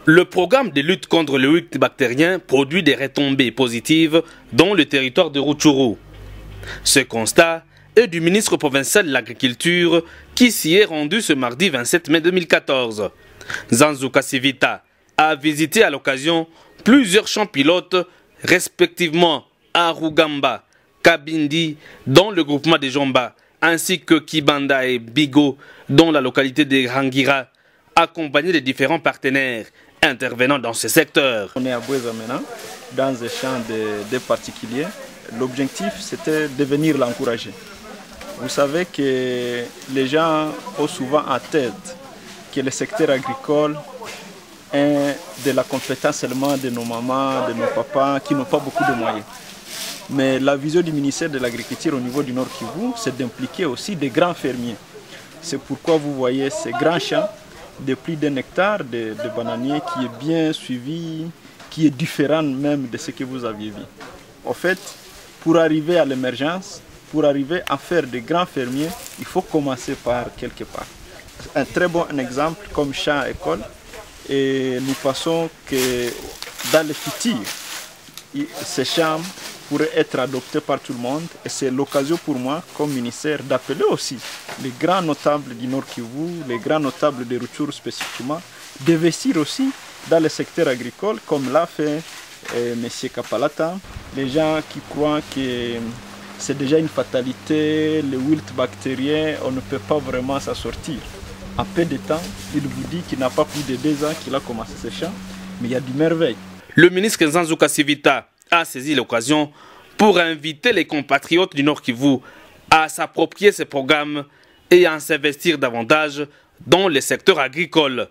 Le programme de lutte contre le wilt bactérien produit des retombées positives dans le territoire de Rutshuru. Ce constat est du ministre provincial de l'Agriculture qui s'y est rendu ce mardi 27 mai 2014. Nzanzu Kasivita a visité à l'occasion plusieurs champs pilotes, respectivement à Rugamba, Kabindi, dans le groupement des Jomba, ainsi que Kibanda et Bigo, dans la localité de Rangira, accompagné de différents partenaires intervenant dans ce secteur. On est à Boueza maintenant, dans un champ de particuliers. L'objectif, c'était de venir l'encourager. Vous savez que les gens ont souvent en tête que le secteur agricole est de la compétence seulement de nos mamans, de nos papas, qui n'ont pas beaucoup de moyens. Mais la vision du ministère de l'Agriculture au niveau du Nord Kivu, c'est d'impliquer aussi des grands fermiers. C'est pourquoi vous voyez ces grands champs de plus d'un hectare de bananiers qui est bien suivi, qui est différent même de ce que vous aviez vu. En fait, pour arriver à l'émergence, pour arriver à faire de grands fermiers, il faut commencer par quelque part. Un très bon exemple comme champ école, et nous pensons que dans le futur, ces champs pourraient être adoptés par tout le monde, et c'est l'occasion pour moi, comme ministère, d'appeler aussi les grands notables du Nord Kivu, les grands notables de Rutshuru spécifiquement, d'investir aussi dans le secteur agricole, comme l'a fait M. Kapalata. Les gens qui croient que c'est déjà une fatalité, le wilt bactérien, on ne peut pas vraiment s'en sortir. En peu de temps, il vous dit qu'il n'a pas plus de 2 ans qu'il a commencé ce champ, mais il y a du merveille. Le ministre Nzanzu Kasivita a saisi l'occasion pour inviter les compatriotes du Nord Kivu à s'approprier ces programmes et à s'investir davantage dans le secteur agricole.